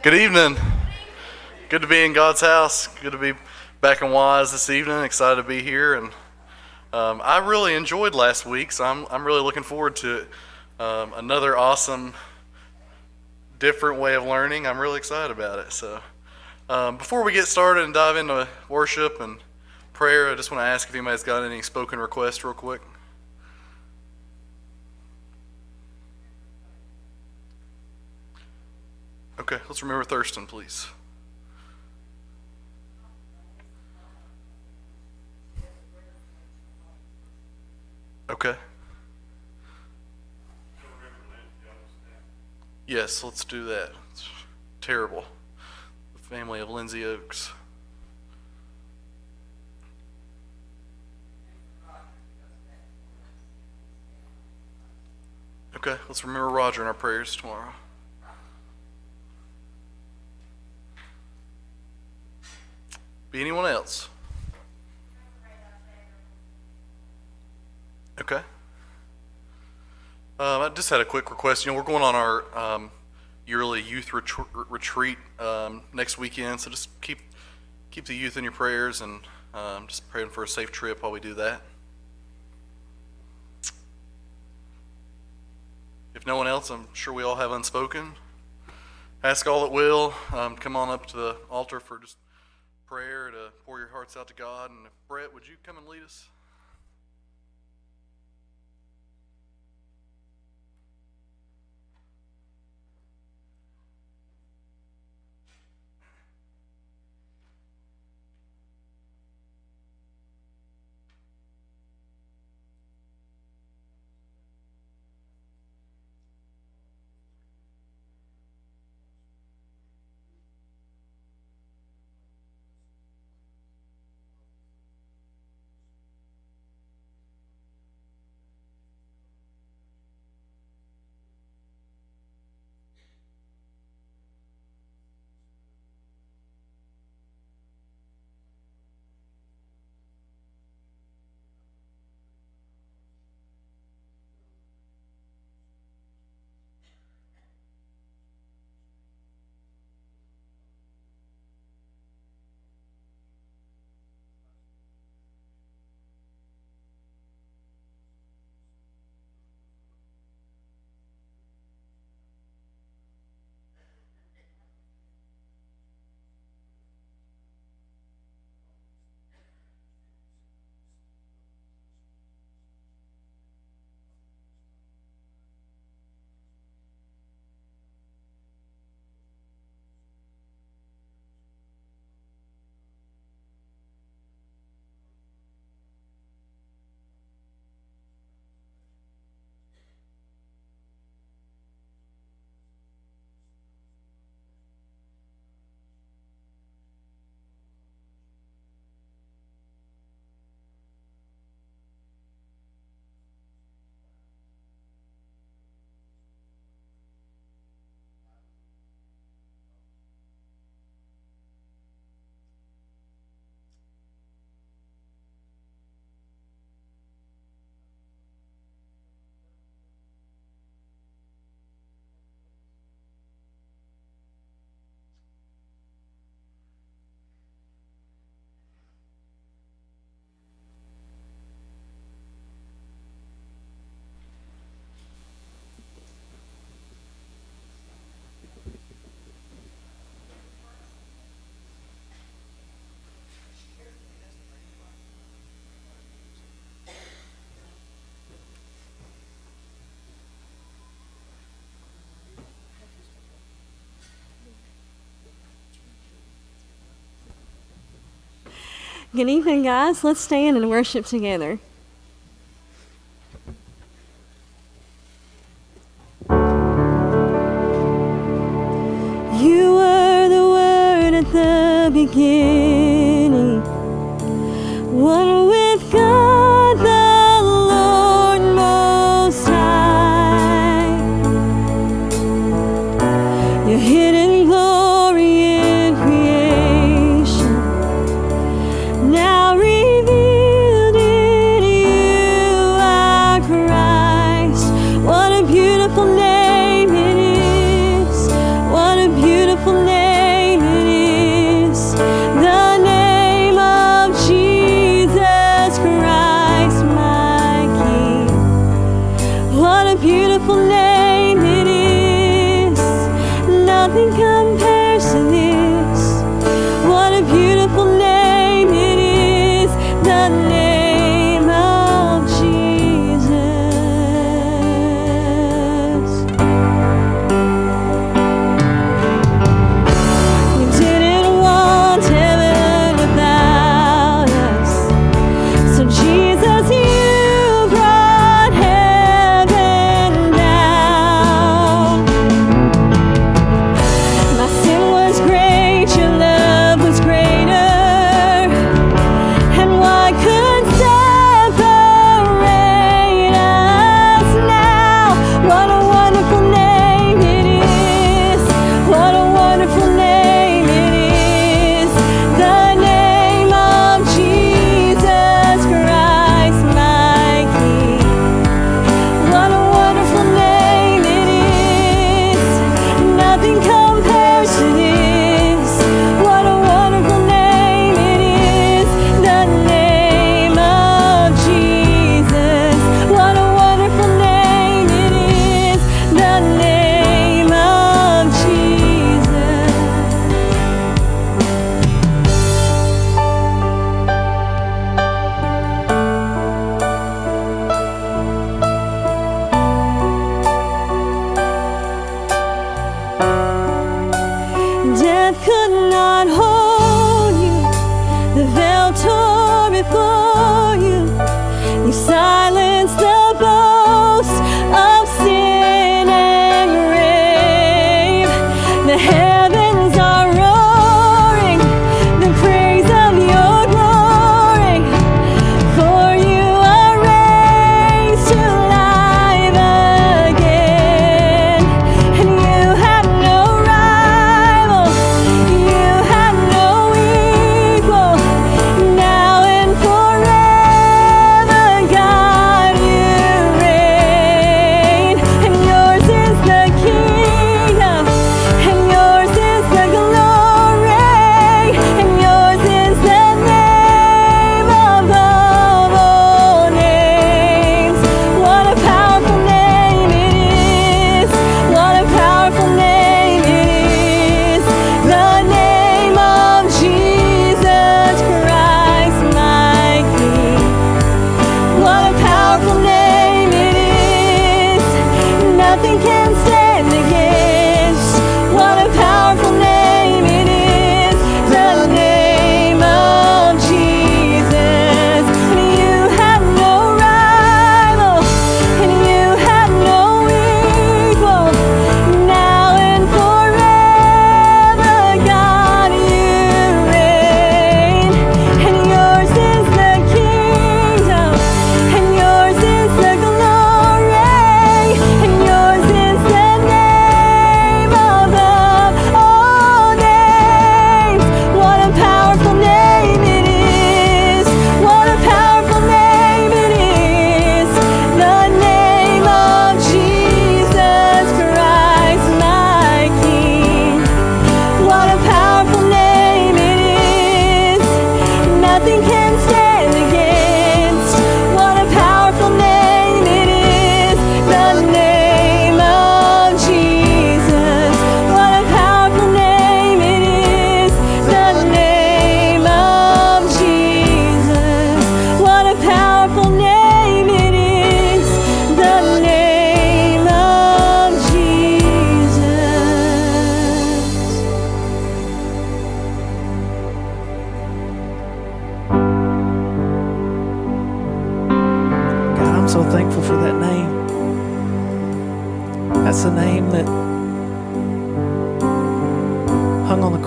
Good evening. Good to be in God's house. Good to be back in Wise this evening. Excited to be here, and I really enjoyed last week, so I'm really looking forward to it. Another awesome, different way of learning. I'm really excited about it. So, before we get started and dive into worship and prayer, I just want to ask if anybody's got any spoken requests, real quick. Okay, let's remember Thurston, please. Okay. Yes, let's do that. It's terrible. The family of Lindsay Oaks. Okay, let's remember Roger in our prayers tomorrow. Be anyone else? Okay. I just had a quick request. We're going on our yearly youth retreat next weekend, so just keep the youth in your prayers, and just praying for a safe trip while we do that. If no one else, I'm sure we all have unspoken. Ask all that will. Come on up to the altar for just prayer to pour your hearts out to God. And Brett, would you come and lead us? Good evening, guys. Let's stand and worship together. You were the Word at the beginning, one with God the Lord Most High. Your hidden glory in creation, now revealed in you, our Christ. What a beautiful name it is. What a beautiful name.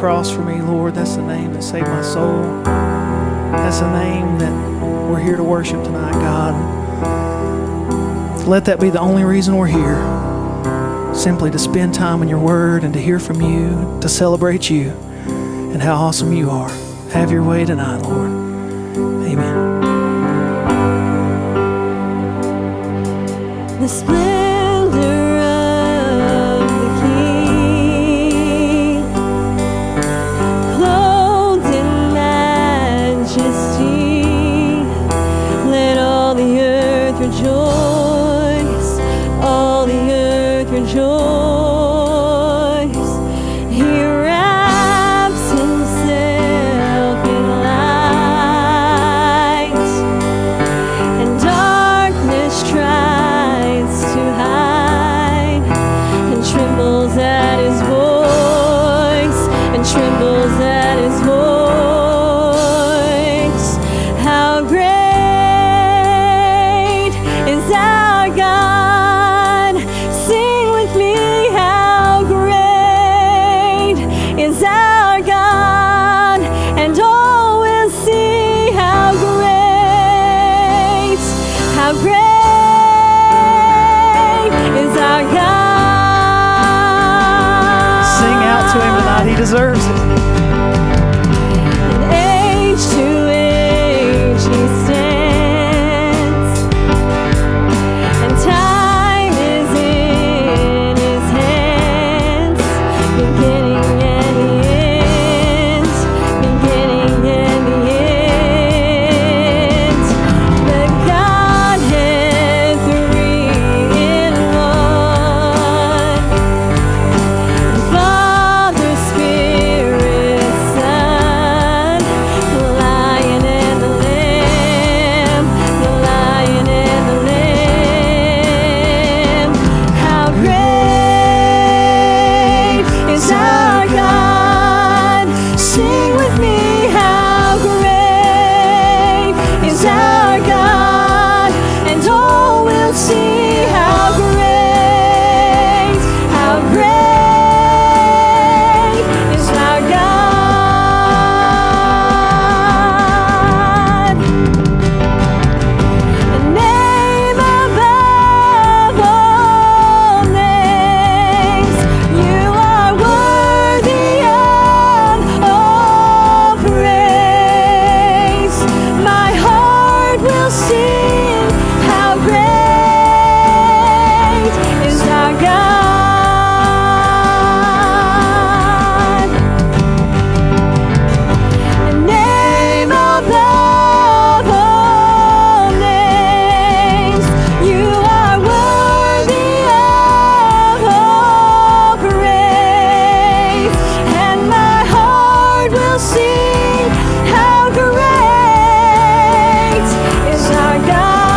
cross for me, Lord. That's the name that saved my soul. That's the name that we're here to worship tonight, God. Let that be the only reason we're here. Simply to spend time in your word and to hear from you, to celebrate you and how awesome you are. Have your way tonight, Lord. Amen. The splendor of the King, clothed in majesty, let all the earth rejoice, all the earth rejoice. He wraps himself in light, and darkness tries to hide, and trembles at his voice, and trembles at his voice. How great is our God! Sing with me, how great is our God, and all will see how great is our God. Sing out to him tonight. He deserves it. And age to age he stands, and time is in his hands, beginning and the end, beginning and the end. The Godhead three in one, Father, Spirit, Son, the Lion and the Lamb, the Lion and the Lamb. How great is our God! Sing with me, how great is our God, and all will see how great is our God. The name above all names, you are worthy of all praise. My heart will sing, how great is our God. The name above all names, you are worthy of all praise, and my heart will sing, how great is our God,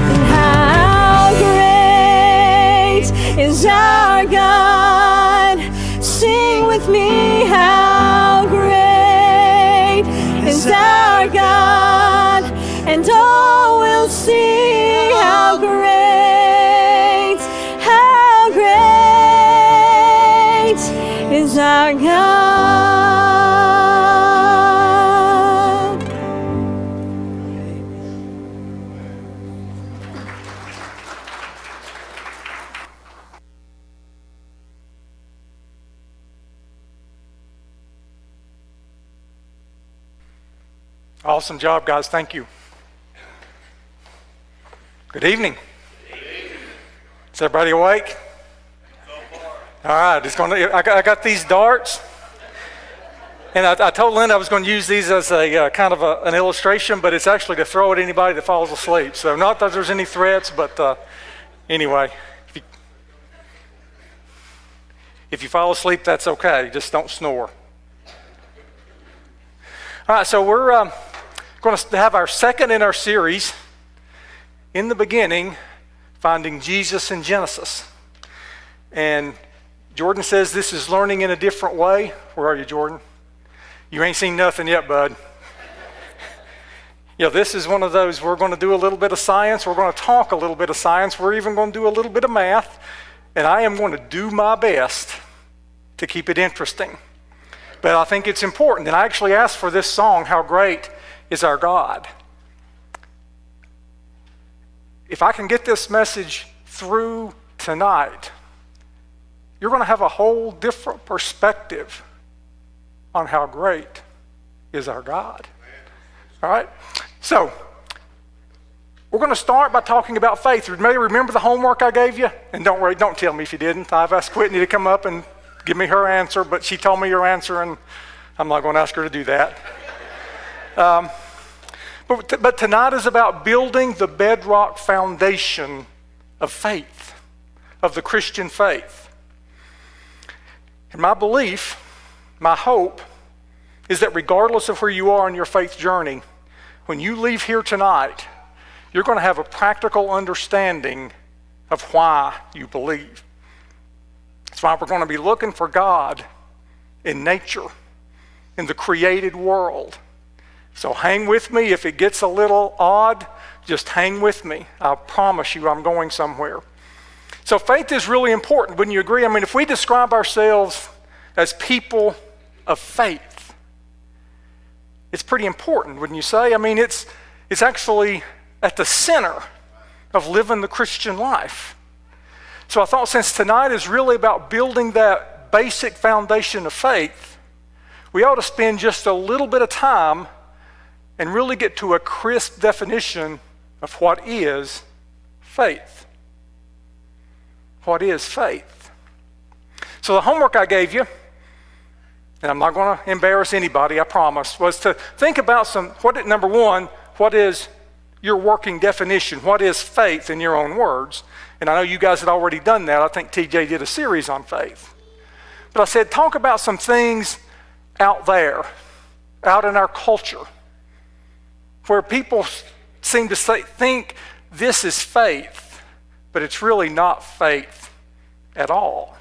and how great is our God. Sing with me, how great is our God, and all will see how great is our God. Awesome job, guys. Thank you. Good evening. Is everybody awake? All right. I got these darts, and I told Linda I was going to use these as a kind of an illustration, but it's actually to throw at anybody that falls asleep. So not that there's any threats, but anyway, if you fall asleep, that's okay. Just don't snore. All right. So we're going to have our second in our series, In the Beginning, Finding Jesus in Genesis. And Jordan says this is learning in a different way. Where are you, Jordan? You ain't seen nothing yet, bud. This is one of those, we're going to do a little bit of science. We're going to talk a little bit of science. We're even going to do a little bit of math. and I am going to do my best to keep it interesting. But I think it's important, and I actually asked for this song, How Great Is Our God. If I can get this message through tonight, you're going to have a whole different perspective on how great is our God. All right? So, we're going to start by talking about faith. Remember the homework I gave you? And don't worry, don't tell me if you didn't. I've asked Whitney to come up and give me her answer, but she told me your answer, and I'm not going to ask her to do that. But tonight is about building the bedrock foundation of faith, of the Christian faith. And my belief, my hope, is that regardless of where you are in your faith journey, when you leave here tonight, you're going to have a practical understanding of why you believe. That's why we're going to be looking for God in nature, in the created world. So hang with me. If it gets a little odd, just hang with me. I promise you I'm going somewhere. So faith is really important. Wouldn't you agree? I mean, if we describe ourselves as people of faith, it's pretty important, wouldn't you say? I mean, it's actually at the center of living the Christian life. So I thought since tonight is really about building that basic foundation of faith, we ought to spend just a little bit of time and really get to a crisp definition of what is faith. What is faith? So the homework I gave you, and I'm not going to embarrass anybody, I promise, was to think about number one, what is your working definition? What is faith in your own words? And I know you guys had already done that. I think TJ did a series on faith. But I said, talk about some things out there, out in our culture, where people seem to think this is faith, but it's really not faith at all.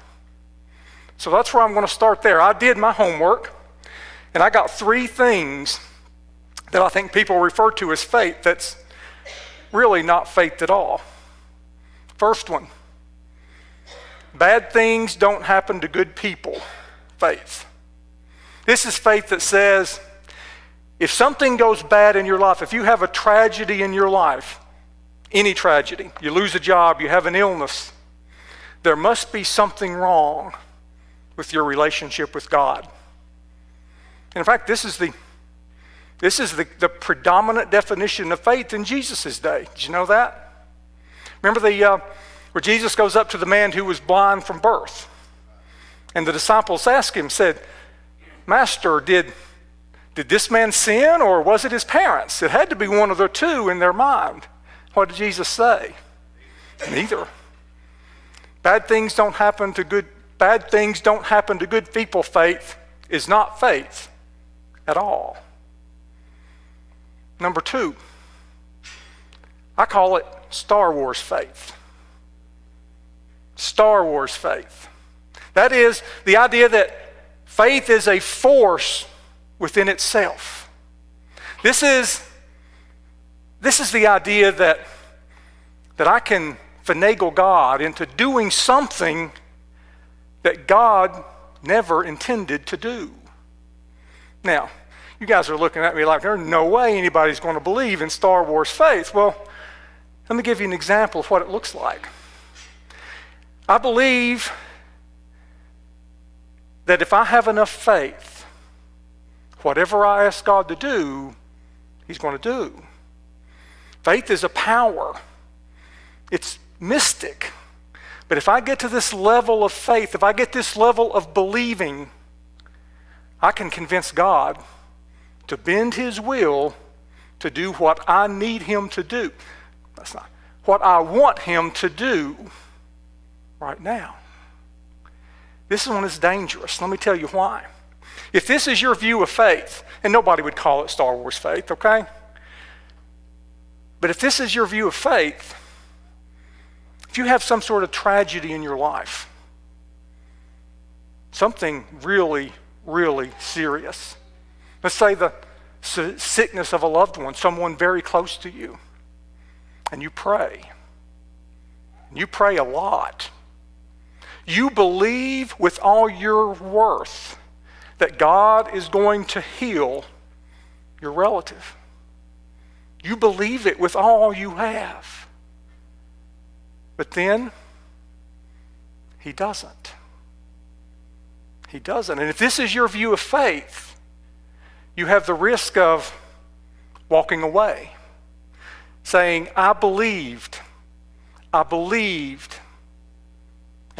So that's where I'm going to start there. I did my homework, and I got 3 things that I think people refer to as faith that's really not faith at all. First one, bad things don't happen to good people. Faith. This is faith that says, if something goes bad in your life, if you have a tragedy in your life, any tragedy, you lose a job, you have an illness, there must be something wrong with your relationship with God. And in fact, this is the predominant definition of faith in Jesus' day. Did you know that? Remember where Jesus goes up to the man who was blind from birth. And the disciples asked him, said, Master, did this man sin, or was it his parents? It had to be one of the two in their mind. What did Jesus say? Neither. Bad things don't happen to good people. Faith is not faith at all. Number 2, I call it Star Wars faith. Star Wars faith. That is the idea that faith is a force within itself. This is the idea that I can finagle God into doing something that God never intended to do. Now, you guys are looking at me like there's no way anybody's going to believe in Star Wars faith. Well, let me give you an example of what it looks like. I believe that if I have enough faith, whatever I ask God to do, He's going to do. Faith is a power. It's mystic. But if I get to this level of faith, if I get this level of believing, I can convince God to bend His will to do what I need Him to do. That's not what I want Him to do right now. This one is dangerous. Let me tell you why. If this is your view of faith, and nobody would call it Star Wars faith, okay? But if this is your view of faith, if you have some sort of tragedy in your life, something really, really serious, let's say the sickness of a loved one, someone very close to you, and you pray a lot, You believe with all your worth that God is going to heal your relative. You believe it with all you have. But then, he doesn't. He doesn't. And if this is your view of faith, you have the risk of walking away, saying, I believed, and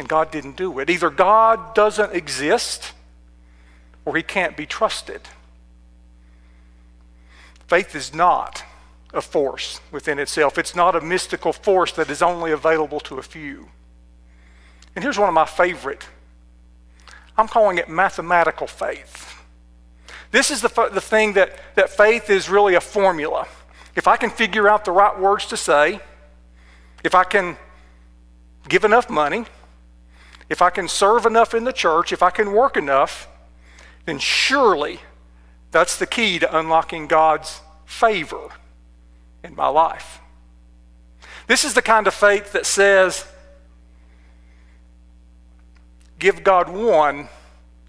God didn't do it. Either God doesn't exist or he can't be trusted. Faith is not a force within itself. It's not a mystical force that is only available to a few. And here's one of my favorite. I'm calling it mathematical faith. This is the thing that faith is really a formula. If I can figure out the right words to say, if I can give enough money, if I can serve enough in the church, if I can work enough, then surely that's the key to unlocking God's favor in my life. This is the kind of faith that says, give God 1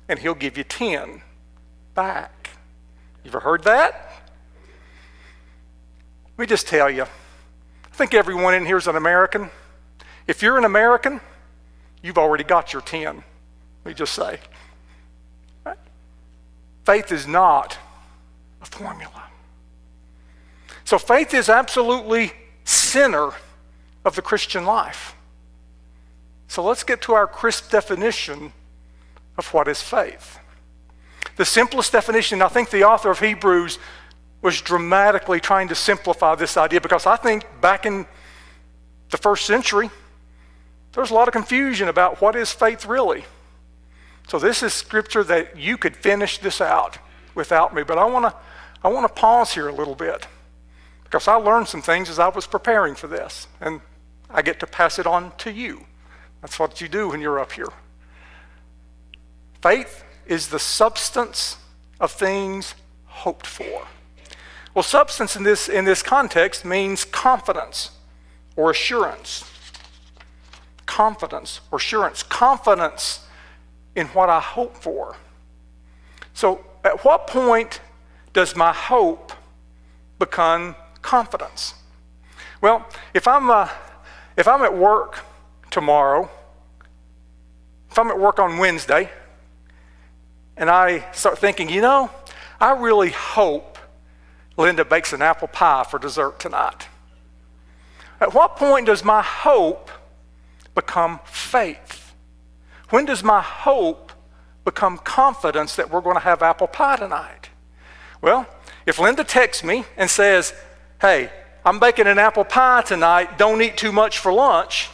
and he'll give you 10 back. You ever heard that? Let me just tell you, I think everyone in here is an American. If you're an American, you've already got your 10. Let me just say. Right? Faith is not a formula. So faith is absolutely center of the Christian life. So let's get to our crisp definition of what is faith. The simplest definition, I think the author of Hebrews was dramatically trying to simplify this idea, because I think back in the first century, there was a lot of confusion about what is faith really. So this is scripture that you could finish this out without me, but I want to pause here a little bit, because I learned some things as I was preparing for this, and I get to pass it on to you. That's what you do when you're up here. Faith is the substance of things hoped for. Well, substance in this context means confidence or assurance. Confidence or assurance. Confidence in what I hope for. So at what point does my hope become confidence? Well, if I'm at work tomorrow, if I'm at work on Wednesday, and I start thinking, I really hope Linda bakes an apple pie for dessert tonight. At what point does my hope become faith? When does my hope become confidence that we're going to have apple pie tonight? Well, if Linda texts me and says, hey, I'm baking an apple pie tonight, don't eat too much for lunch,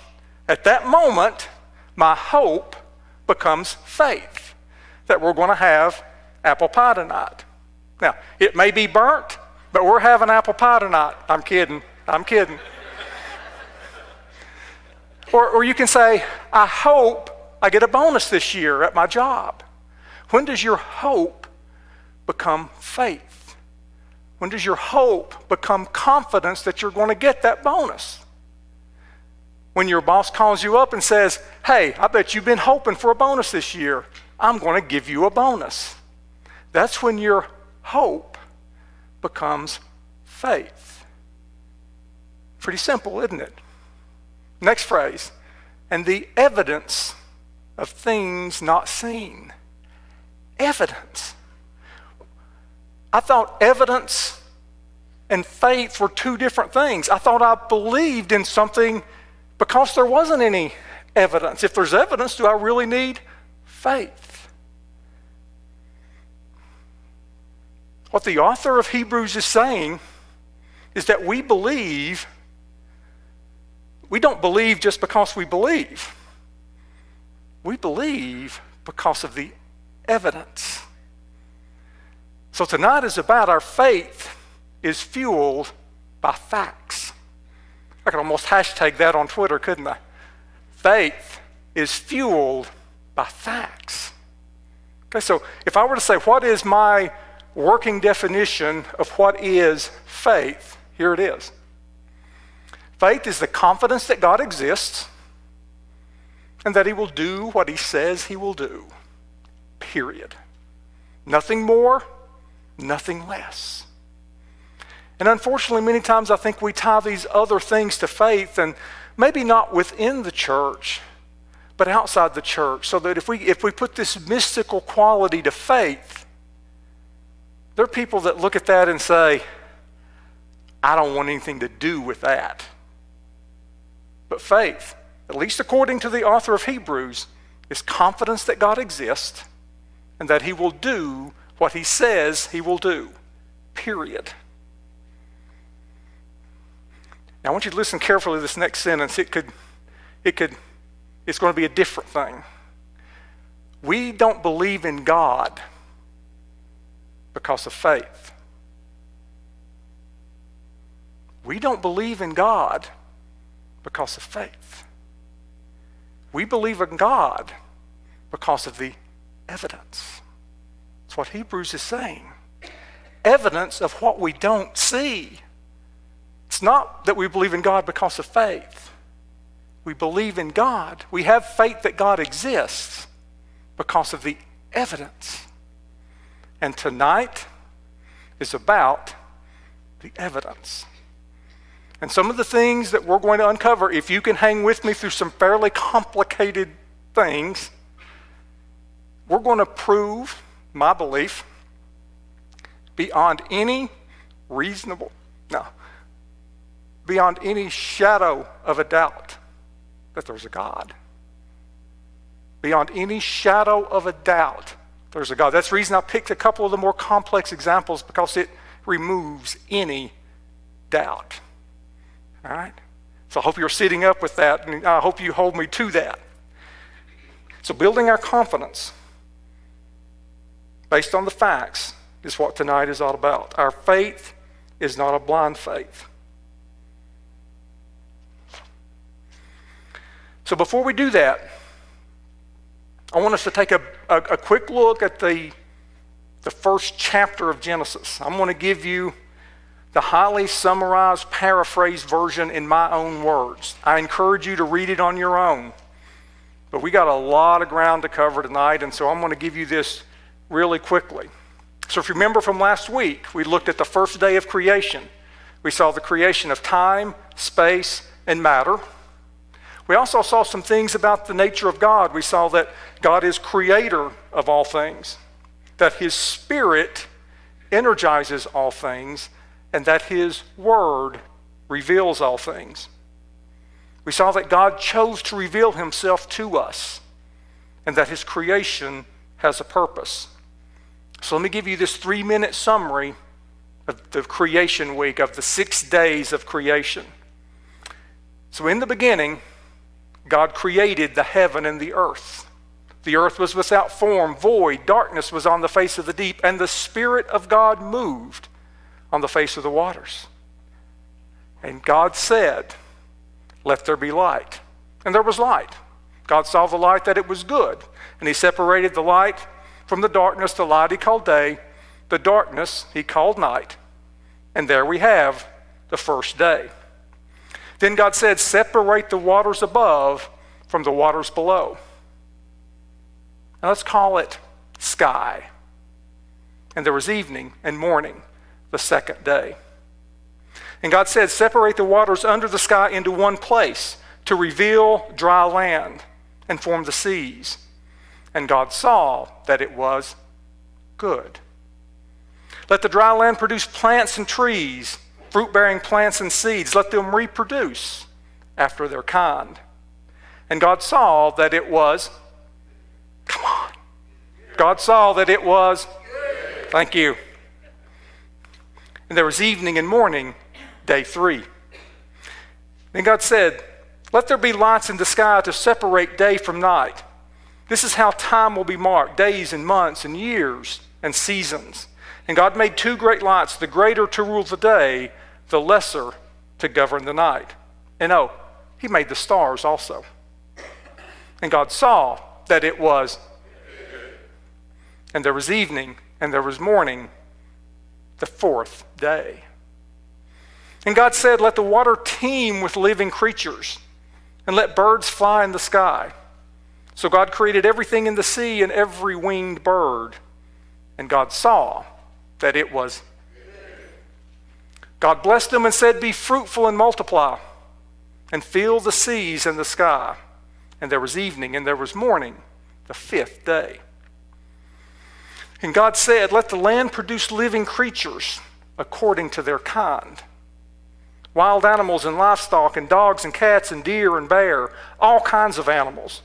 at that moment, my hope becomes faith that we're going to have apple pie tonight. Now, it may be burnt, but we're having apple pie tonight. I'm kidding. Or you can say, I hope I get a bonus this year at my job. When does your hope become faith? When does your hope become confidence that you're going to get that bonus? When your boss calls you up and says, hey, I bet you've been hoping for a bonus this year. I'm going to give you a bonus. That's when your hope becomes faith. Pretty simple, isn't it? Next phrase, and the evidence of things not seen. Evidence. I thought evidence and faith were two different things. I thought I believed in something because there wasn't any evidence. If there's evidence, do I really need faith? What the author of Hebrews is saying is that we don't believe just because we believe. We believe because of the evidence. So tonight is about our faith is fueled by facts. I could almost hashtag that on Twitter, couldn't I? Faith is fueled by facts. Okay, so if I were to say, what is my working definition of what is faith? Here it is. Faith is the confidence that God exists. and that he will do what he says he will do. Period. Nothing more, nothing less. And unfortunately, many times I think we tie these other things to faith, and maybe not within the church, but outside the church, so that if we put this mystical quality to faith, there are people that look at that and say, I don't want anything to do with that. But faith, at least according to the author of Hebrews, is confidence that God exists and that he will do what he says he will do. Period. Now I want you to listen carefully to this next sentence. It's going to be a different thing. We don't believe in God because of faith. We don't believe in God because of faith. We believe in God because of the evidence. That's what Hebrews is saying. Evidence of what we don't see. It's not that we believe in God because of faith. We believe in God. We have faith that God exists because of the evidence. And tonight is about the evidence. And some of the things that we're going to uncover, if you can hang with me through some fairly complicated things, we're going to prove my belief beyond any beyond any shadow of a doubt that there's a God. Beyond any shadow of a doubt, there's a God. That's the reason I picked a couple of the more complex examples, because it removes any doubt. All right? So I hope you're sitting up with that, and I hope you hold me to that. So building our confidence based on the facts is what tonight is all about. Our faith is not a blind faith. So before we do that, I want us to take a quick look at the first chapter of Genesis. I'm going to give you the highly summarized, paraphrased version in my own words. I encourage you to read it on your own. But we got a lot of ground to cover tonight, and so I'm going to give you this really quickly. So if you remember from last week, we looked at the first day of creation. We saw the creation of time, space, and matter. We also saw some things about the nature of God. We saw that God is creator of all things, that his Spirit energizes all things, and that his word reveals all things. We saw that God chose to reveal himself to us, and that his creation has a purpose. So let me give you this 3-minute summary of the creation week, of the 6 days of creation. So in the beginning, God created the heaven and the earth. The earth was without form, void, darkness was on the face of the deep, and the Spirit of God moved on the face of the waters. And God said, "Let there be light." And there was light. God saw the light that it was good, and he separated the light from the darkness. The light he called day, the darkness he called night. And there we have the first day. Then God said, "Separate the waters above from the waters below." Now let's call it sky. And there was evening and morning, the second day. And God said, "Separate the waters under the sky into one place to reveal dry land and form the seas." And God saw that it was good. "Let the dry land produce plants and trees, fruit-bearing plants and seeds. Let them reproduce after their kind." And God saw that it was, come on. God saw that it was, thank you. And there was evening and morning, day 3. Then God said, "Let there be lights in the sky to separate day from night. This is how time will be marked, days and months and years and seasons." And God made 2 great lights, the greater to rule the day, the lesser to govern the night. And he made the stars also. And God saw that it was, and there was evening and there was morning, the 4th day. And God said, "Let the water teem with living creatures, and let birds fly in the sky." So God created everything in the sea and every winged bird. And God saw that it was. God blessed them and said, "Be fruitful and multiply, and fill the seas and the sky." And there was evening and there was morning, the fifth day. And God said, "Let the land produce living creatures according to their kind, wild animals and livestock and dogs and cats and deer and bear, all kinds of animals."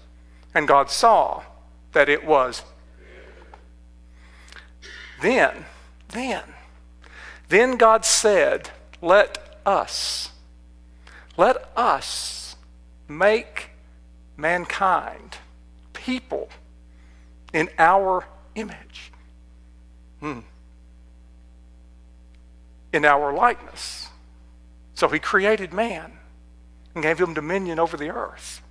And God saw that it was. Then God said, let us make mankind, people, in our image, in our likeness. So he created man and gave him dominion over the earth.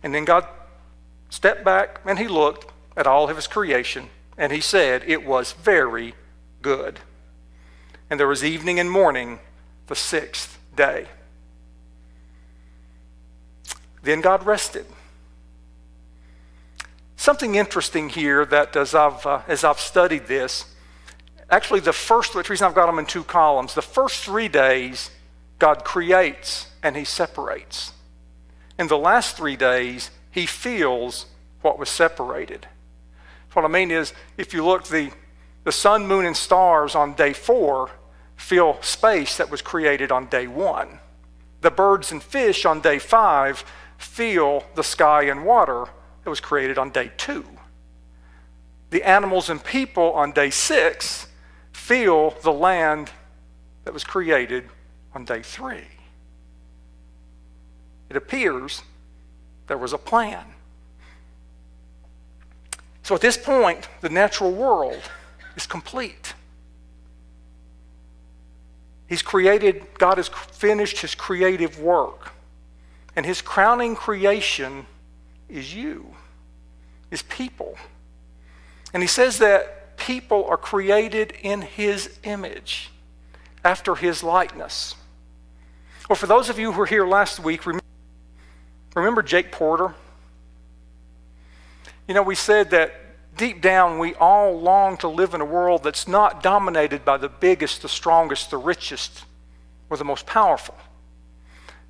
And then God stepped back and he looked at all of his creation and he said, it was very good. And there was evening and morning, the sixth day. Then God rested. Something interesting here that as I've studied this, actually the reason I've got them in two columns, the first 3 days God creates and he separates. In the last 3 days, he feels what was separated. What I mean is, if you look, the sun, moon, and stars on day 4 feel space that was created on day 1. The birds and fish on day 5 feel the sky and water that was created on day 2. The animals and people on day 6 feel the land that was created on day 3. It appears there was a plan. So at this point, the natural world is complete. God has finished his creative work. And his crowning creation is you, is people. And he says that people are created in his image, after his likeness. Well, for those of you who were here last week, remember Jake Porter? You know, we said that deep down we all long to live in a world that's not dominated by the biggest, the strongest, the richest, or the most powerful.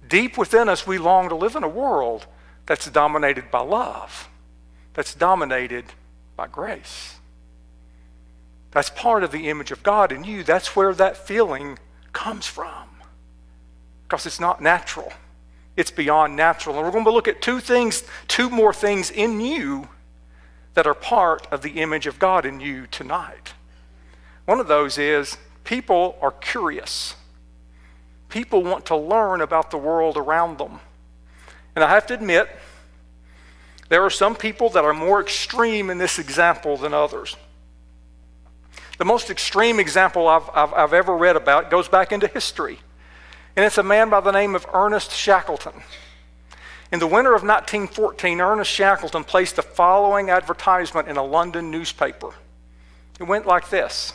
Deep within us, we long to live in a world that's dominated by love, that's dominated by grace. That's part of the image of God in you. That's where that feeling comes from, because it's not natural. It's beyond natural. And we're going to look at two more things in you that are part of the image of God in you tonight. One of those is people are curious. People want to learn about the world around them. And I have to admit, there are some people that are more extreme in this example than others. The most extreme example I've ever read about goes back into history. And it's a man by the name of Ernest Shackleton. In the winter of 1914, Ernest Shackleton placed the following advertisement in a London newspaper. It went like this: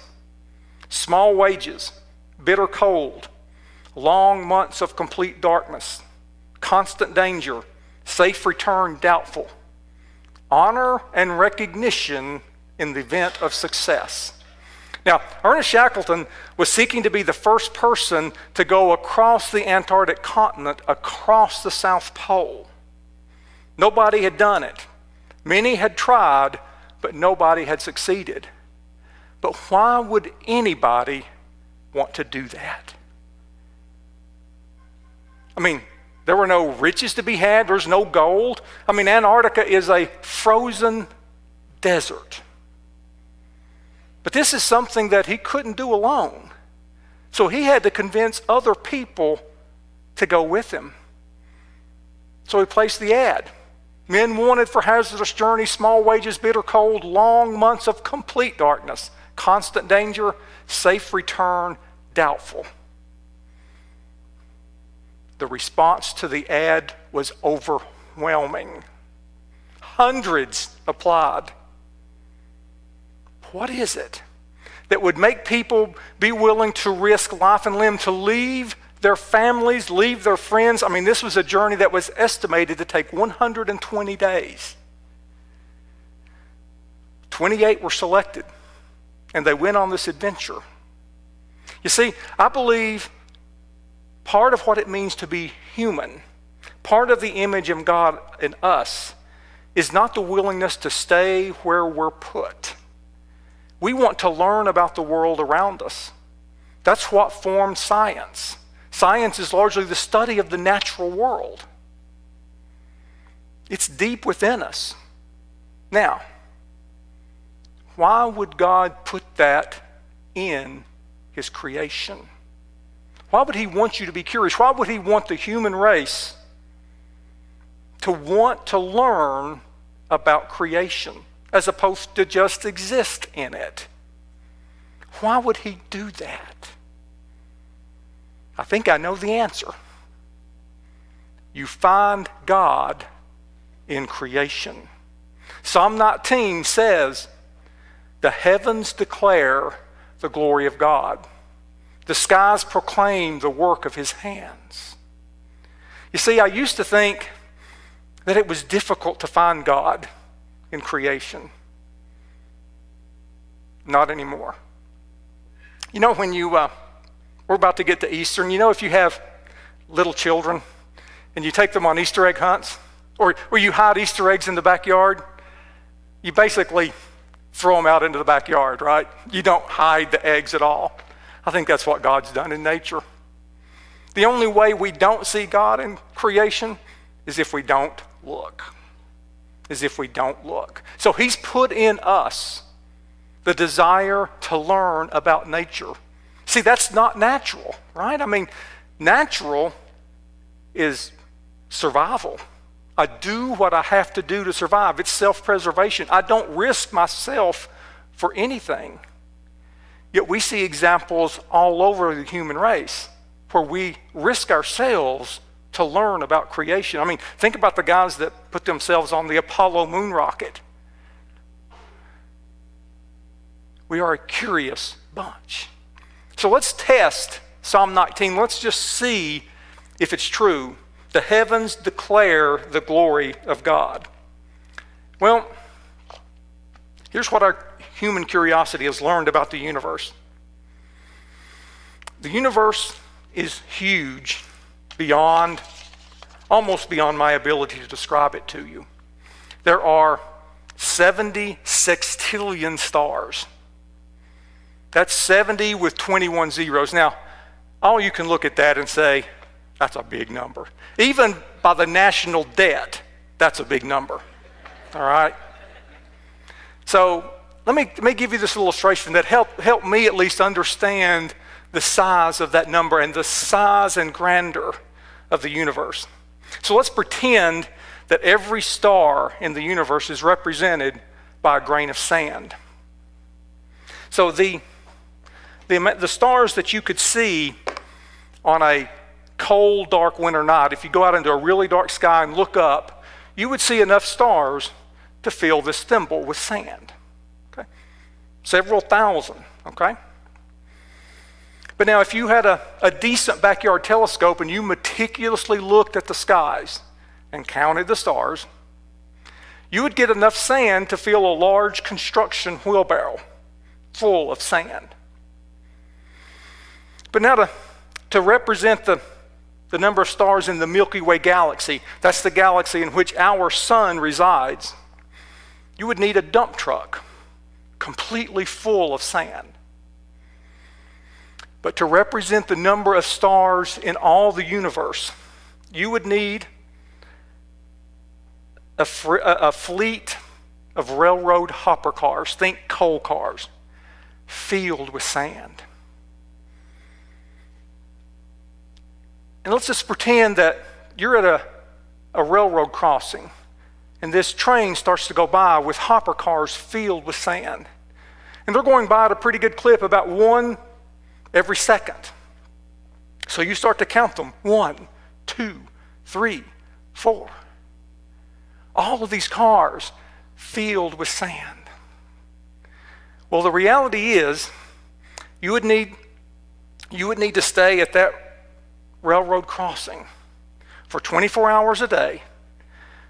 small wages, bitter cold, long months of complete darkness, constant danger, safe return doubtful, honor and recognition in the event of success. Now, Ernest Shackleton was seeking to be the first person to go across the Antarctic continent, across the South Pole. Nobody had done it. Many had tried, but nobody had succeeded. But why would anybody want to do that? I mean, there were no riches to be had. There's no gold. I mean, Antarctica is a frozen desert. But this is something that he couldn't do alone. So he had to convince other people to go with him. So he placed the ad. Men wanted for hazardous journey, small wages, bitter cold, long months of complete darkness, constant danger, safe return, doubtful. The response to the ad was overwhelming. Hundreds applied. What is it that would make people be willing to risk life and limb to leave their families, leave their friends. I mean, this was a journey that was estimated to take 120 days. 28 were selected, and they went on this adventure. You see, I believe part of what it means to be human, part of the image of God in us, is not the willingness to stay where we're put. We want to learn about the world around us. That's what formed science. Science is largely the study of the natural world. It's deep within us. Now, why would God put that in His creation? Why would He want you to be curious? Why would He want the human race to want to learn about creation as opposed to just exist in it? Why would He do that? I think I know the answer. You find God in creation. Psalm 19 says, "The heavens declare the glory of God. The skies proclaim the work of His hands." You see, I used to think that it was difficult to find God in creation. Not anymore. You know, when we're about to get to Easter, and you know, if you have little children and you take them on Easter egg hunts, or you hide Easter eggs in the backyard, you basically throw them out into the backyard, right? You don't hide the eggs at all. I think that's what God's done in nature. The only way we don't see God in creation is if we don't look. So He's put in us the desire to learn about nature. See, that's not natural, right? I mean, natural is survival. I do what I have to do to survive. It's self-preservation. I don't risk myself for anything. Yet we see examples all over the human race where we risk ourselves to learn about creation. I mean, think about the guys that put themselves on the Apollo moon rocket. We are a curious bunch. So let's test Psalm 19. Let's just see if it's true. The heavens declare the glory of God. Well, here's what our human curiosity has learned about the universe. The universe is huge, almost beyond my ability to describe it to you. There are 70 sextillion stars. That's 70 with 21 zeros. Now, all you can look at that and say, that's a big number. Even by the national debt, that's a big number. All right? So let me give you this illustration that help me at least understand the size of that number and the size and grandeur of the universe. So let's pretend that every star in the universe is represented by a grain of sand. So the stars that you could see on a cold, dark winter night, if you go out into a really dark sky and look up, you would see enough stars to fill this thimble with sand. Okay? Several thousand, okay? But now if you had a decent backyard telescope and you meticulously looked at the skies and counted the stars, you would get enough sand to fill a large construction wheelbarrow full of sand. But now to represent the number of stars in the Milky Way galaxy, that's the galaxy in which our sun resides, you would need a dump truck completely full of sand. But to represent the number of stars in all the universe, you would need a fleet of railroad hopper cars, think coal cars, filled with sand. And let's just pretend that you're at a railroad crossing and this train starts to go by with hopper cars filled with sand. And they're going by at a pretty good clip, about one every second. So you start to count them. 1, 2, 3, 4. All of these cars filled with sand. Well, the reality is you would need to stay at that railroad crossing for 24 hours a day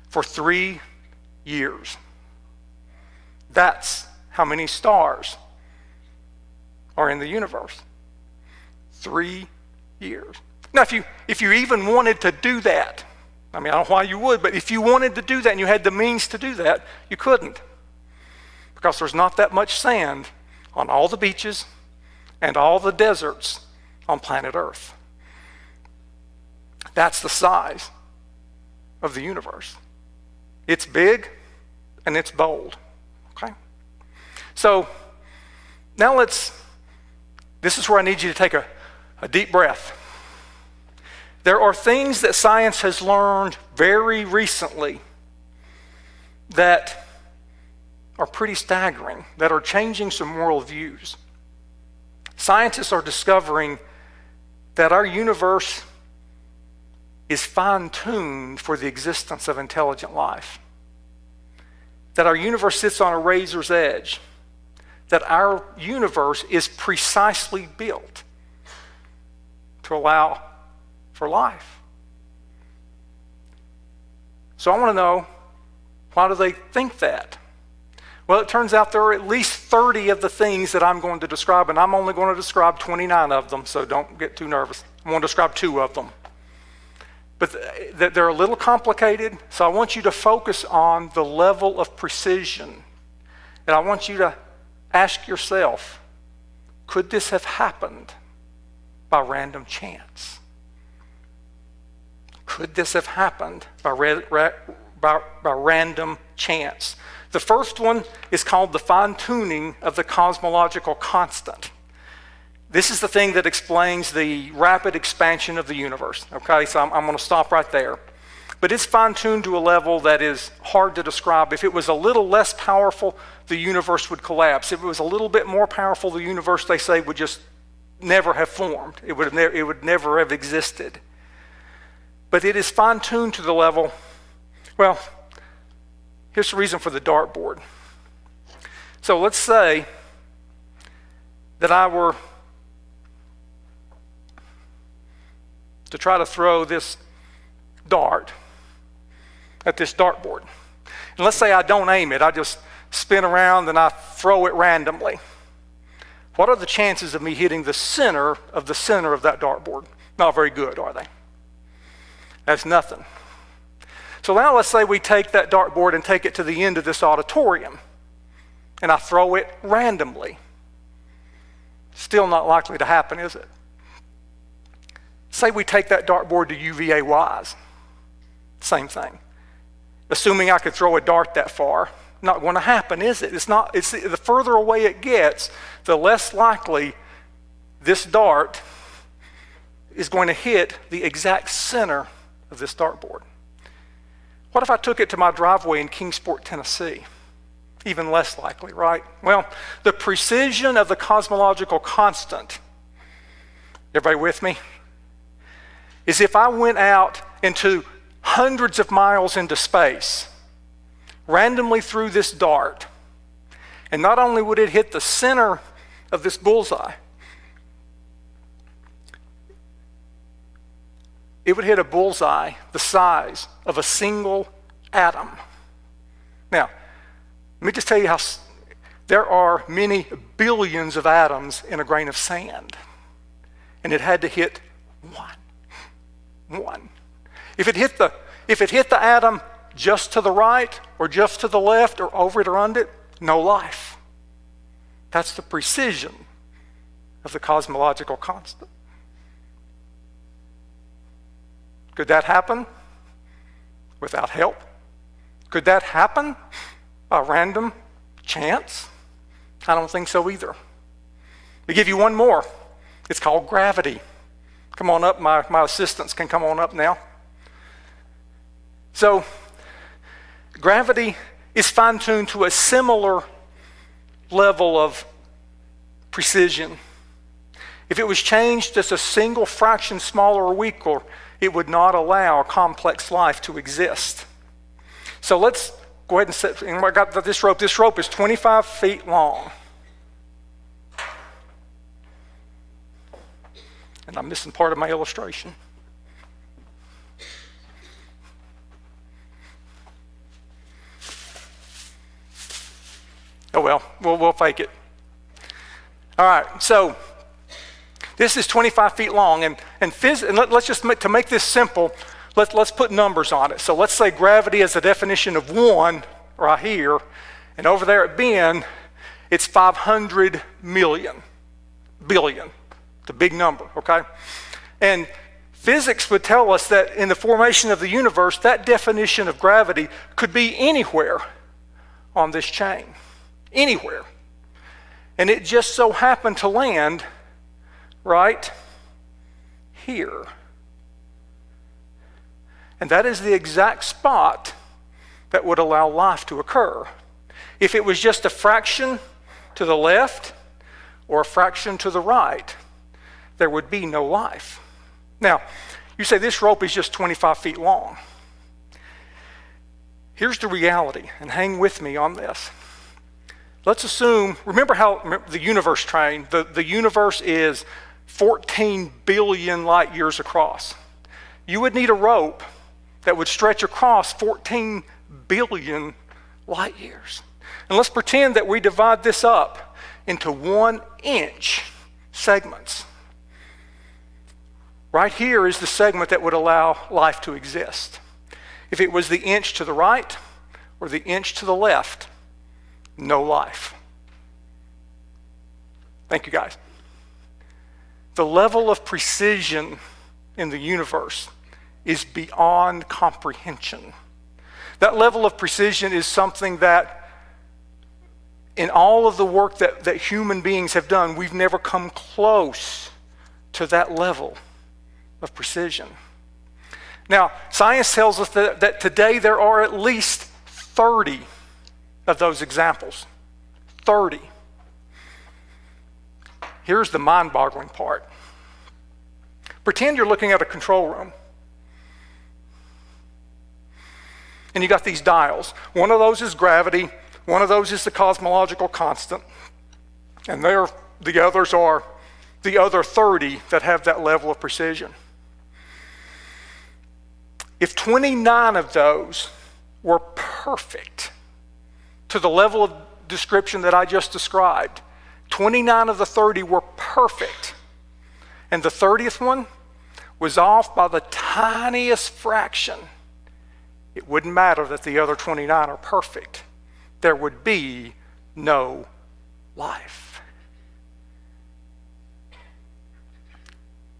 for 3 years. That's how many stars are in the universe. 3 years. Now, if you even wanted to do that, I mean, I don't know why you would, but if you wanted to do that and you had the means to do that, you couldn't. Because there's not that much sand on all the beaches and all the deserts on planet Earth. That's the size of the universe. It's big and it's bold. Okay? So now this is where I need you to take a deep breath. There are things that science has learned very recently that are pretty staggering, that are changing some world views. Scientists are discovering that our universe is fine-tuned for the existence of intelligent life. That our universe sits on a razor's edge. That our universe is precisely built to allow for life. So I want to know, why do they think that? Well, it turns out there are at least 30 of the things that I'm going to describe, and I'm only going to describe 29 of them, so don't get too nervous. I'm going to describe 2 of them. But they're a little complicated, so I want you to focus on the level of precision. And I want you to ask yourself, could this have happened by random chance? Could this have happened by random chance? The first one is called the fine-tuning of the cosmological constant. This is the thing that explains the rapid expansion of the universe. Okay, so I'm going to stop right there. But it's fine-tuned to a level that is hard to describe. If it was a little less powerful, the universe would collapse. If it was a little bit more powerful, the universe, they say, would just never have formed. It would never have existed. But it is fine-tuned to the level, well, here's the reason for the dartboard. So let's say that I were to try to throw this dart at this dartboard. And let's say I don't aim it, I just spin around and I throw it randomly. What are the chances of me hitting the center of that dartboard? Not very good, are they? That's nothing. So now let's say we take that dartboard and take it to the end of this auditorium, and I throw it randomly. Still not likely to happen, is it? Say we take that dartboard to UVA-wise. Same thing. Assuming I could throw a dart that far, not going to happen, is it? It's the further away it gets, the less likely this dart is going to hit the exact center of this dartboard. What if I took it to my driveway in Kingsport, Tennessee? Even less likely, right? Well, the precision of the cosmological constant, everybody with me? Is if I went out into hundreds of miles into space, randomly threw this dart, and not only would it hit the center of this bullseye, it would hit a bullseye the size of a single atom. Now, let me just tell you how there are many billions of atoms in a grain of sand, and it had to hit one. If it hit the atom just to the right or just to the left or over it or under it, no life. That's the precision of the cosmological constant. Could that happen without help? Could that happen by random chance? I don't think so either. Let me give you one more. It's called gravity. Come on up, my assistants can come on up now. So, gravity is fine-tuned to a similar level of precision. If it was changed just a single fraction smaller or weaker, it would not allow complex life to exist. So let's go ahead and set, and I got this rope. This rope is 25 feet long. And I'm missing part of my illustration. Oh well, we'll fake it. All right, so this is 25 feet long, and let's just to make this simple, let's put numbers on it. So let's say gravity is the definition of 1 right here, and over there at Ben, it's 500 billion. It's a big number, okay? And physics would tell us that in the formation of the universe, that definition of gravity could be anywhere on this chain. Anywhere. And it just so happened to land right here. And that is the exact spot that would allow life to occur. If it was just a fraction to the left or a fraction to the right, there would be no life. Now, you say this rope is just 25 feet long. Here's the reality, and hang with me on this. Let's assume, remember the universe train, the universe is 14 billion light years across. You would need a rope that would stretch across 14 billion light years. And let's pretend that we divide this up into 1-inch segments. Right here is the segment that would allow life to exist. If it was the inch to the right or the inch to the left, no life. Thank you, guys. The level of precision in the universe is beyond comprehension. That level of precision is something that in all of the work that human beings have done, we've never come close to that level of precision. Now, science tells us that today there are at least 30 of those examples. 30. Here's the mind-boggling part. Pretend you're looking at a control room. And you got these dials. One of those is gravity, one of those is the cosmological constant, and the others are the other 30 that have that level of precision. If 29 of those were perfect to the level of description that I just described, 29 of the 30 were perfect, and the 30th one was off by the tiniest fraction, it wouldn't matter that the other 29 are perfect. There would be no life.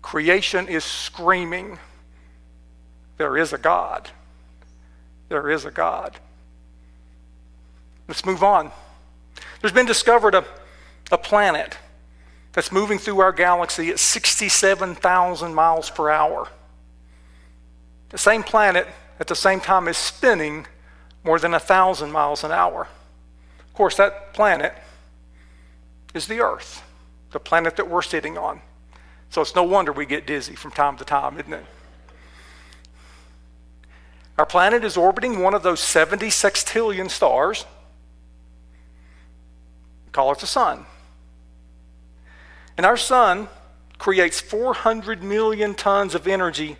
Creation is screaming, there is a God. There is a God. Let's move on. There's been discovered a planet that's moving through our galaxy at 67,000 miles per hour. The same planet at the same time is spinning more than 1,000 miles an hour. Of course, that planet is the Earth, the planet that we're sitting on. So it's no wonder we get dizzy from time to time, isn't it? Our planet is orbiting one of those 70 sextillion stars. We call it the sun. And our sun creates 400 million tons of energy,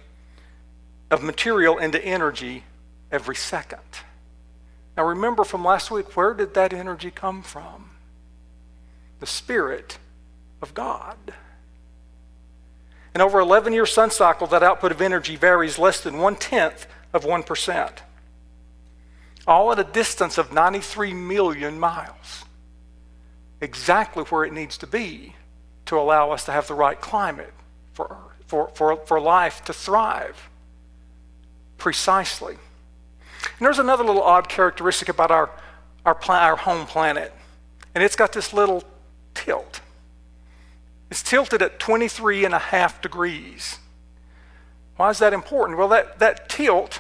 of material into energy every second. Now remember from last week, where did that energy come from? The Spirit of God. And over an 11-year sun cycle, that output of energy varies less than 1/10 of 1%. All at a distance of 93 million miles. Exactly where it needs to be to allow us to have the right climate for life to thrive. Precisely. And there's another little odd characteristic about our home planet, and it's got this little tilt. It's tilted at 23.5 degrees. Why is that important? Well, that tilt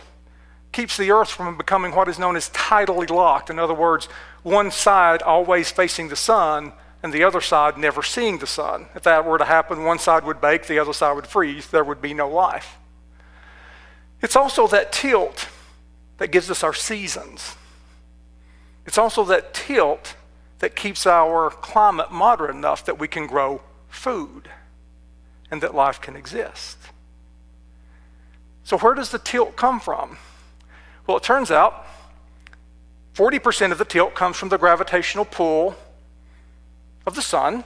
keeps the Earth from becoming what is known as tidally locked. In other words, one side always facing the sun and the other side never seeing the sun. If that were to happen, one side would bake, the other side would freeze. There would be no life. It's also that tilt that gives us our seasons. It's also that tilt that keeps our climate moderate enough that we can grow food. and that life can exist. So where does the tilt come from? Well, it turns out 40% of the tilt comes from the gravitational pull of the sun,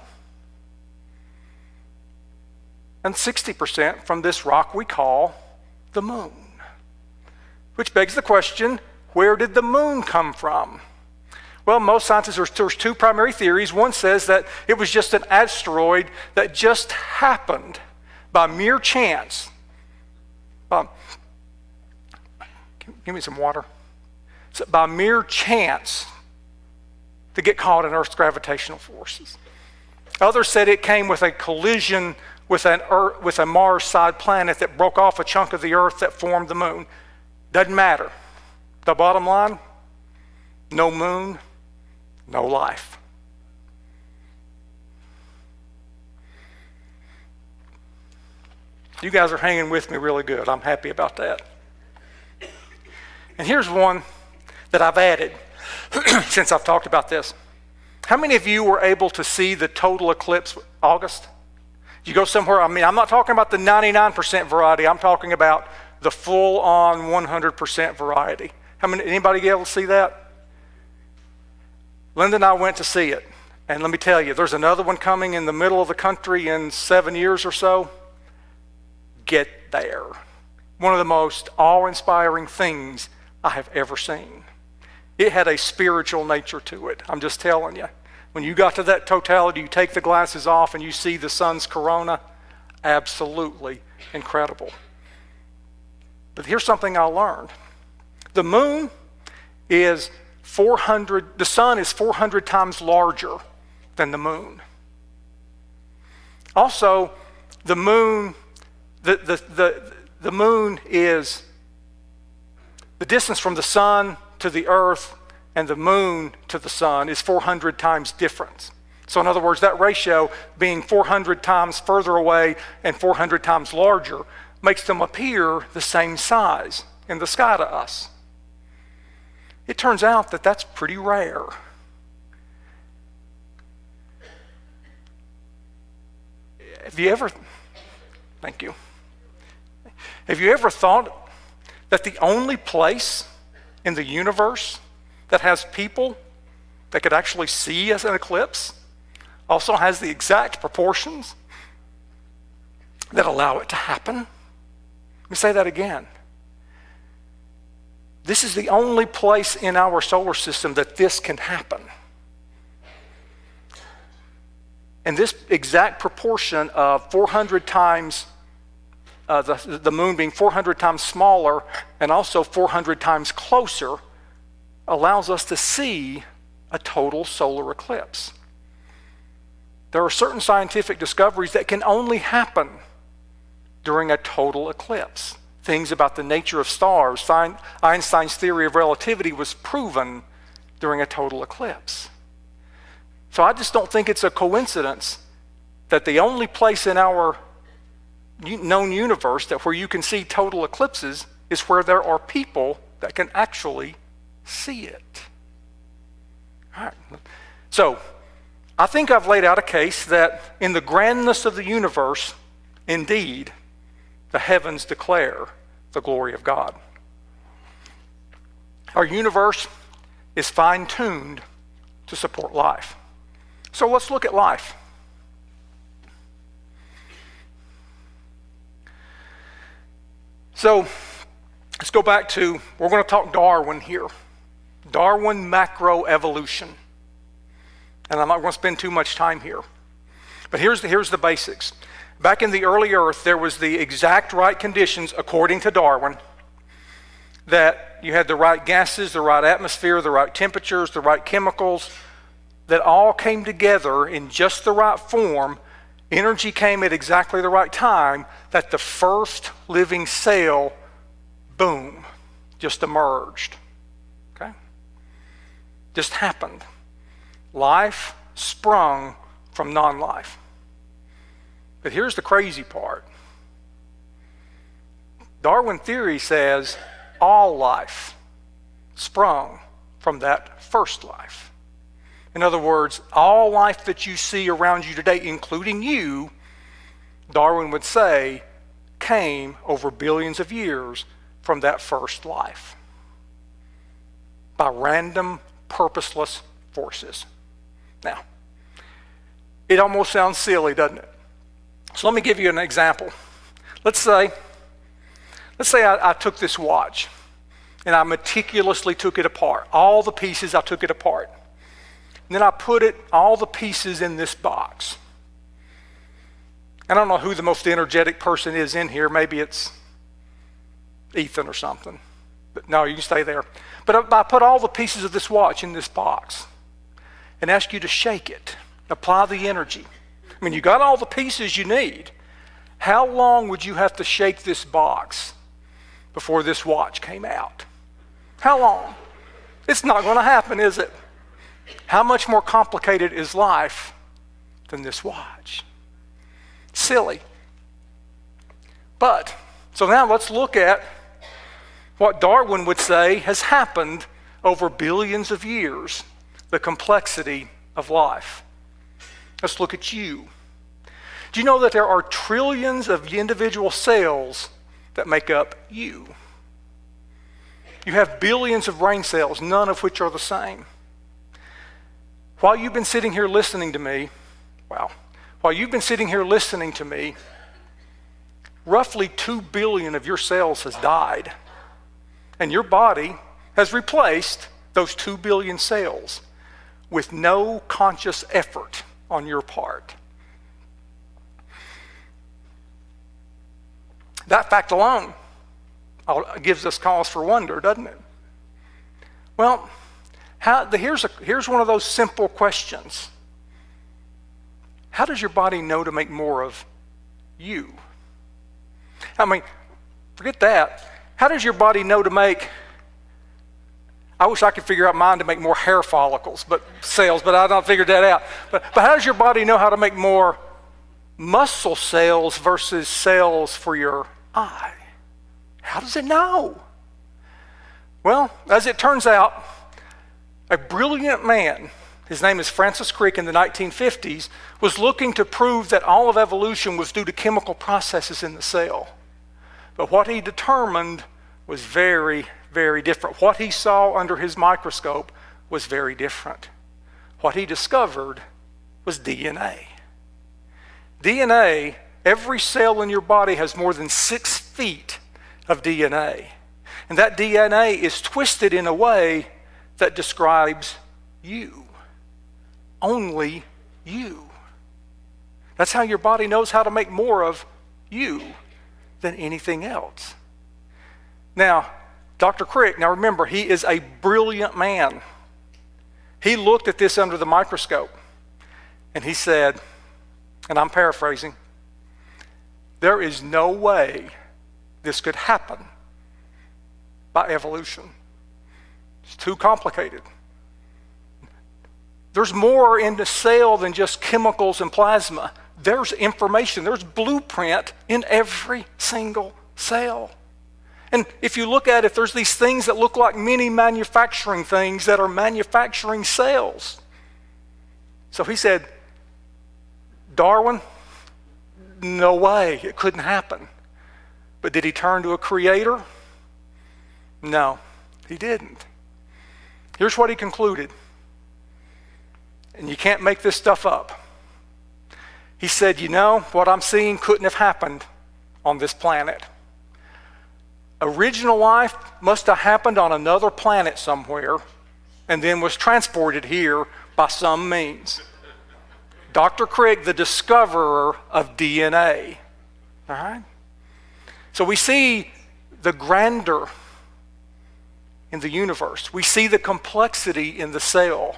and 60% from this rock we call the moon. Which begs the question, where did the moon come from? Well, most scientists, there's two primary theories. One says that it was just an asteroid that just happened by mere chance. Give me some water. So by mere chance to get caught in Earth's gravitational forces. Others said it came with a collision with a Mars-sized planet that broke off a chunk of the Earth that formed the moon. Doesn't matter. The bottom line, no moon, no life. You guys are hanging with me really good. I'm happy about that. And here's one that I've added since I've talked about this. How many of you were able to see the total eclipse August? Did you go somewhere? I mean, I'm not talking about the 99% variety. I'm talking about the full-on 100% variety. Anybody get able to see that? Linda and I went to see it. And let me tell you, there's another one coming in the middle of the country in 7 years or so. Get there. One of the most awe-inspiring things I have ever seen. It had a spiritual nature to it. I'm just telling you. When you got to that totality, you take the glasses off and you see the sun's corona, absolutely incredible. But here's something I learned. The moon is the sun is 400 times larger than the moon. Also, the moon is the distance from the sun to the earth and the moon to the sun is 400 times different. So in other words, that ratio being 400 times further away and 400 times larger makes them appear the same size in the sky to us. It turns out that that's pretty rare. Thank you. Have you ever thought that the only place in the universe that has people that could actually see as an eclipse also has the exact proportions that allow it to happen? Let me say that again. This is the only place in our solar system that this can happen. And this exact proportion of 400 times, the moon being 400 times smaller and also 400 times closer, allows us to see a total solar eclipse. There are certain scientific discoveries that can only happen during a total eclipse. Things about the nature of stars. Einstein's theory of relativity was proven during a total eclipse. So I just don't think it's a coincidence that the only place in our known universe that where you can see total eclipses is where there are people that can actually see it. All right. So I think I've laid out a case that in the grandness of the universe, indeed, the heavens declare the glory of God. Our universe is fine-tuned to support life. So let's look at life. So let's go back to, we're going to talk Darwin here. Darwin macroevolution. And I'm not going to spend too much time here. But here's the basics. Back in the early Earth, there was the exact right conditions, according to Darwin, that you had the right gases, the right atmosphere, the right temperatures, the right chemicals, that all came together in just the right form. Energy came at exactly the right time that the first living cell, boom, just emerged. Okay? Just happened. Life sprung from non-life. But here's the crazy part. Darwin theory says all life sprung from that first life. In other words, all life that you see around you today, including you, Darwin would say, came over billions of years from that first life by random, purposeless forces. Now, it almost sounds silly, doesn't it? So let me give you an example. Let's say I took this watch and I meticulously took it apart. All the pieces, I took it apart. And then I put all the pieces in this box. I don't know who the most energetic person is in here. Maybe it's Ethan or something. But no, you can stay there. But I put all the pieces of this watch in this box and ask you to shake it, apply the energy. I mean, you got all the pieces you need. How long would you have to shake this box before this watch came out? How long? It's not going to happen, is it? How much more complicated is life than this watch? Silly. But, so now let's look at what Darwin would say has happened over billions of years, the complexity of life. Let's look at you. Do you know that there are trillions of individual cells that make up you? You have billions of brain cells, none of which are the same. While you've been sitting here listening to me, roughly 2 billion of your cells has died. And your body has replaced those 2 billion cells with no conscious effort on your part. That fact alone gives us cause for wonder, doesn't it? Well, here's one of those simple questions. How does your body know to make more of you? I mean, forget that. How does your body know to make, I wish I could figure out mine to make more hair follicles, cells, but I don't figure that out. But how does your body know how to make more muscle cells versus cells for your eye? How does it know? Well, as it turns out, a brilliant man, his name is Francis Crick, in the 1950s, was looking to prove that all of evolution was due to chemical processes in the cell. But what he determined was very, very different. What he saw under his microscope was very different. What he discovered was DNA. DNA, every cell in your body has more than 6 feet of DNA. And that DNA is twisted in a way that describes you. Only you. That's how your body knows how to make more of you than anything else. Now, Dr. Crick, now remember, he is a brilliant man. He looked at this under the microscope and he said, and I'm paraphrasing, there is no way this could happen by evolution. It's too complicated. There's more in the cell than just chemicals and plasma. There's information, there's blueprint in every single cell. And if you look at it, there's these things that look like mini manufacturing things that are manufacturing cells. So he said, Darwin, no way, it couldn't happen. But did he turn to a creator? No, he didn't. Here's what he concluded. And you can't make this stuff up. He said, you know, what I'm seeing couldn't have happened on this planet. Original life must have happened on another planet somewhere and then was transported here by some means. Dr. Crick, the discoverer of DNA. All right? So we see the grandeur in the universe. We see the complexity in the cell.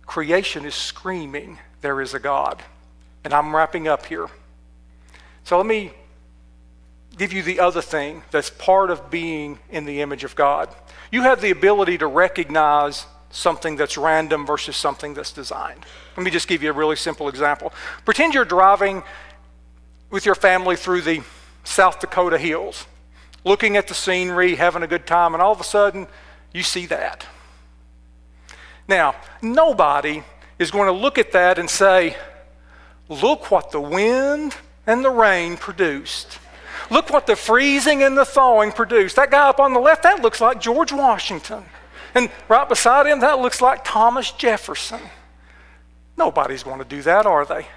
Creation is screaming, there is a God. And I'm wrapping up here. So let me give you the other thing that's part of being in the image of God. You have the ability to recognize something that's random versus something that's designed. Let me just give you a really simple example. Pretend you're driving with your family through the South Dakota hills, looking at the scenery, having a good time, and all of a sudden you see that. Now, nobody is going to look at that and say, look what the wind and the rain produced. Look what the freezing and the thawing produced. That guy up on the left, that looks like George Washington. And right beside him, that looks like Thomas Jefferson. Nobody's going to do that, are they?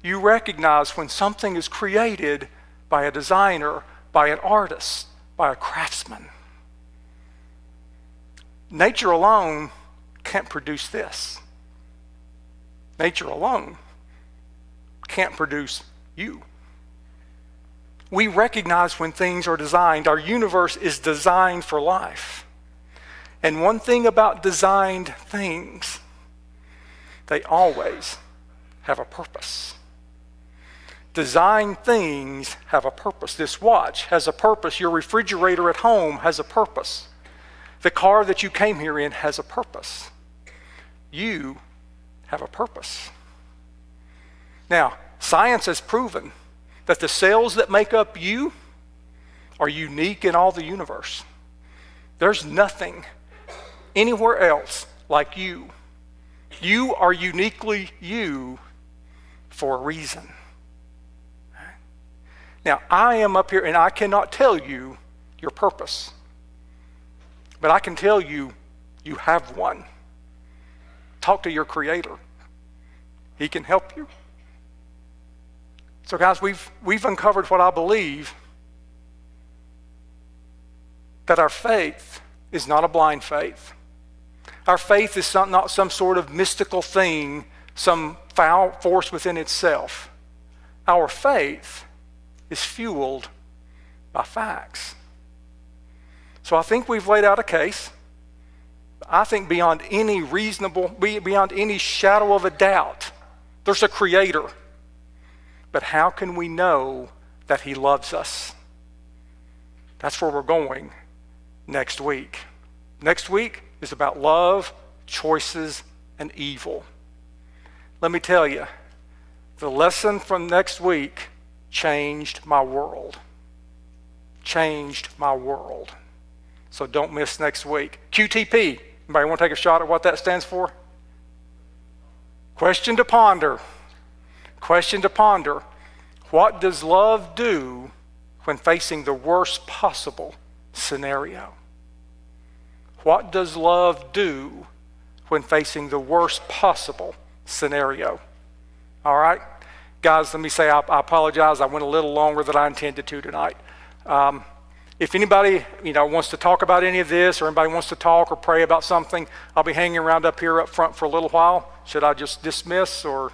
You recognize when something is created by a designer, by an artist, by a craftsman. Nature alone can't produce this. Nature alone can't produce you. We recognize when things are designed. Our universe is designed for life. And one thing about designed things, they always have a purpose. Designed things have a purpose. This watch has a purpose. Your refrigerator at home has a purpose. The car that you came here in has a purpose. You have a purpose. Now, science has proven that the cells that make up you are unique in all the universe. There's nothing anywhere else like you. You are uniquely you for a reason. Now, I am up here and I cannot tell you your purpose, but I can tell you you have one. Talk to your Creator. He can help you. So guys, we've uncovered what I believe, that our faith is not a blind faith. Our faith is not some sort of mystical thing, some foul force within itself. Our faith is fueled by facts. So I think we've laid out a case. I think beyond any shadow of a doubt, there's a Creator. But how can we know that He loves us? That's where we're going next week. Next week is about love, choices, and evil. Let me tell you, the lesson from next week changed my world. Changed my world. So don't miss next week. QTP. Anybody want to take a shot at what that stands for? Question to ponder. Question to ponder. What does love do when facing the worst possible scenario? What does love do when facing the worst possible scenario? All right? Guys, let me say I apologize. I went a little longer than I intended to tonight. If anybody wants to talk about any of this, or anybody wants to talk or pray about something, I'll be hanging around up here up front for a little while. Should I just dismiss or...